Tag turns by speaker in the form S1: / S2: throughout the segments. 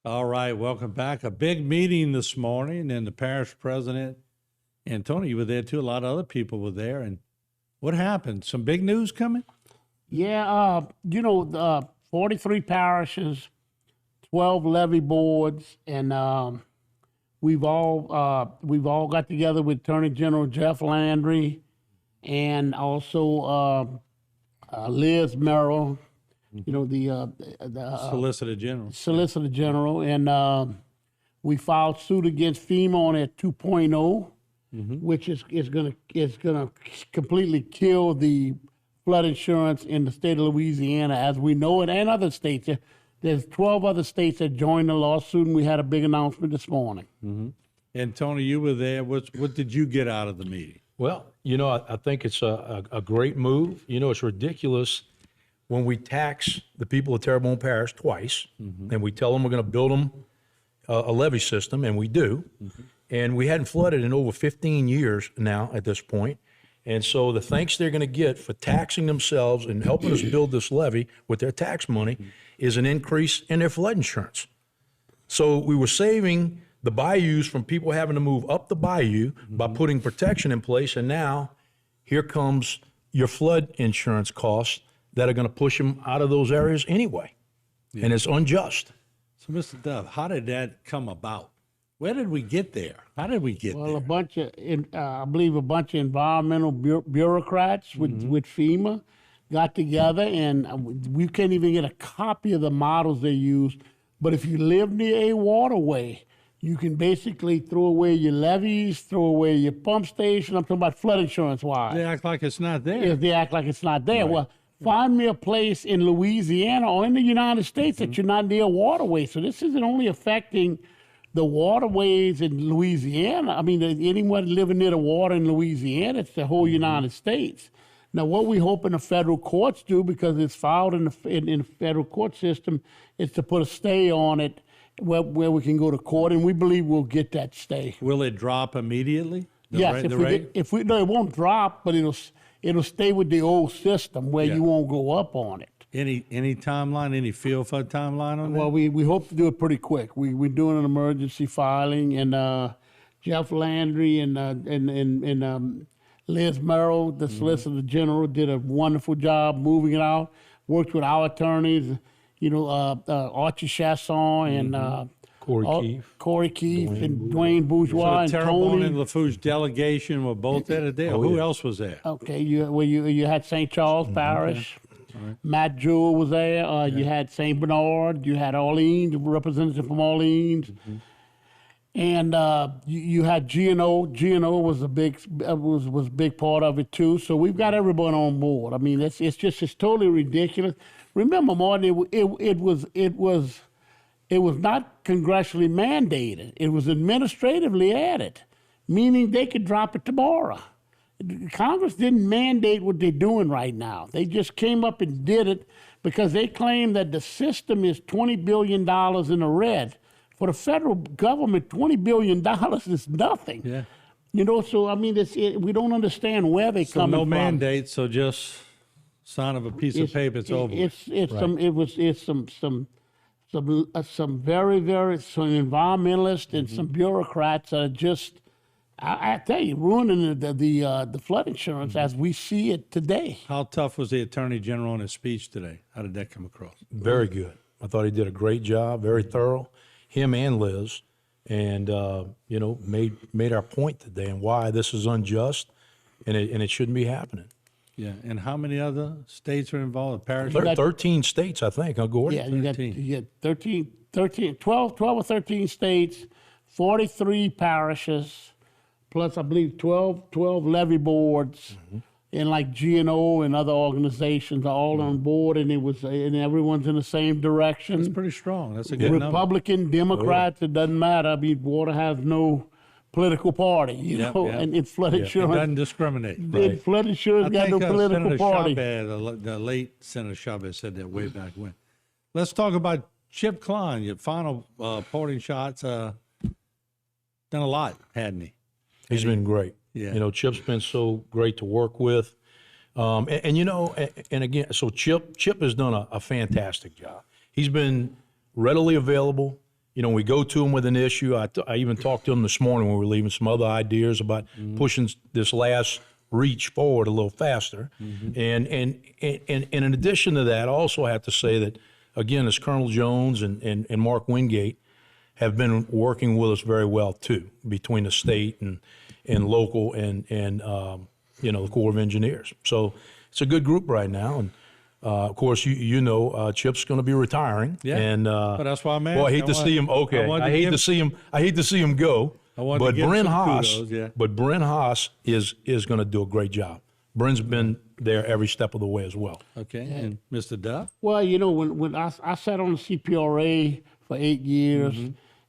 S1: All right, welcome back. A big meeting this morning, and the parish president and Tony, you were there too. A lot of other people were there. And what happened? Some big news coming?
S2: Yeah, 43 parishes, 12 levy boards, and we've all got together with Attorney General Jeff Landry, and also Liz Merrill, the
S1: Solicitor General.
S2: Solicitor General, and we filed suit against FEMA on a 2.0, which is gonna completely kill the flood insurance in the state of Louisiana as we know it, and other states. There's 12 other states that joined the lawsuit, and we had a big announcement this morning.
S1: And Tony, you were there. What did you get out of the meeting?
S3: Well, I think it's a great move. It's ridiculous when we tax the people of Terrebonne Parish twice, and we tell them we're going to build them a levee system, and we do. And we hadn't flooded in over 15 years now at this point. And so the thanks they're going to get for taxing themselves and helping us build this levee with their tax money is an increase in their flood insurance. So we were saving the bayous from people having to move up the bayou by putting protection in place. And now here comes your flood insurance costs that are going to push them out of those areas anyway. And it's unjust.
S1: So, Mr. Dove, how did that come about? Where did we get there? How did we get there?
S2: I believe a bunch of environmental bureaucrats with FEMA got together, and we can't even get a copy of the models they used. But if you live near a waterway, you can basically throw away your levees, throw away your pump station. I'm talking about flood insurance-wise.
S1: They act like it's not there.
S2: If they act like it's not there.
S1: Right.
S2: Well, find me a place in Louisiana or in the United States that you're not near a waterway. So this isn't only affecting the waterways in Louisiana. I mean, anyone living near the water in Louisiana, it's the whole United States. Now, what we hope in the federal courts do, because it's filed in the federal court system, is to put a stay on it where we can go to court, and we believe we'll get that stay.
S1: Will it drop immediately?
S2: Yes, no, it won't drop, but it'll stay with the old system where you won't go up on it.
S1: Any timeline, any feel for a timeline on that?
S2: Well, we hope to do it pretty quick. We're doing an emergency filing, and Jeff Landry and Liz Merrill, the Solicitor General, did a wonderful job moving it out. Worked with our attorneys, Archie Chasson and Corey Keefe and Dwayne Bourgeois
S1: so
S2: and
S1: Terrebonne
S2: Tony.
S1: and Lafourche delegation were both there today. Who else was there?
S2: Okay, you had St. Charles Parish. Right. Matt Jewell was there. You had St. Bernard. You had Orleans, a representative from Orleans. And you had G&O. G&O was a big part of it too. So we've got everyone on board. I mean, it's totally ridiculous. Remember, Martin, it was not congressionally mandated. It was administratively added, meaning they could drop it tomorrow. Congress didn't mandate what they're doing right now. They just came up and did it because they claim that the system is $20 billion in the red. For the federal government, $20 billion is nothing.
S1: Yeah.
S2: So I mean, we don't understand where they come from.
S1: So no mandate, so just sign of a piece of paper, it's over.
S2: It's some very environmentalists and some bureaucrats that are just, I tell you, ruining the flood insurance as we see it today.
S1: How tough was the Attorney General in his speech today? How did that come across?
S3: Very good. I thought he did a great job, very thorough, him and Liz, and made our point today and why this is unjust and it shouldn't be happening.
S1: Yeah, and how many other states are involved? Parish?
S3: 13 states, I think. Gordon?
S2: Yeah, you got 12 or 13 states, 43 parishes, plus I believe 12 levy boards, and like G&O and other organizations are all on board, and everyone's in the same direction.
S1: That's pretty strong. That's a good number.
S2: Republican, Democrats, it doesn't matter. I mean, water has no political party, and it's flood insurance.
S1: It doesn't discriminate.
S2: Right. Flood insurance got no political
S1: Senator
S2: party.
S1: Chavez, the late Senator Chavez said that way back when. Let's talk about Chip Klein, your final parting shots. Done a lot, hadn't he?
S3: He's been great.
S1: Yeah.
S3: Chip's been so great to work with. And again, so Chip has done a fantastic job. He's been readily available. we go to them with an issue. I even talked to them this morning when we were leaving, some other ideas about pushing this last reach forward a little faster. And in addition to that, I also have to say that, again, as Colonel Jones and Mark Wingate have been working with us very well too, between the state and local and the Corps of Engineers. So it's a good group right now. And of course, Chip's going to be retiring.
S1: Yeah.
S3: And
S1: but that's why I'm asking.
S3: well, I hate to see him. Okay, I hate to see him go. But Brent Haas, but Brent Haas is going to do a great job. Brent's been there every step of the way as well.
S1: Okay, and Mr. Duff?
S2: Well, when I sat on the CPRA for 8 years,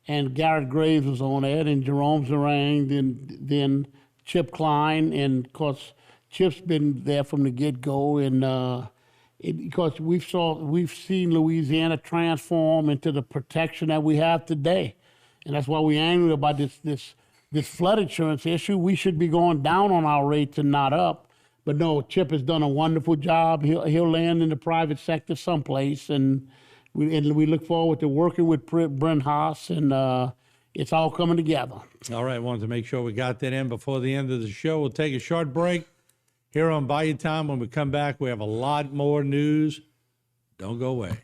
S2: and Garrett Graves was on it, and Jerome Zarang, then Chip Klein, and of course Chip's been there from the get-go, and because we've seen Louisiana transform into the protection that we have today, and that's why we're angry about this flood insurance issue. We should be going down on our rates and not up. But no, Chip has done a wonderful job. He'll land in the private sector someplace, and we look forward to working with Brent Haas, and it's all coming together.
S1: All right, wanted to make sure we got that in before the end of the show. We'll take a short break here on Bayou Time. When we come back, we have a lot more news. Don't go away.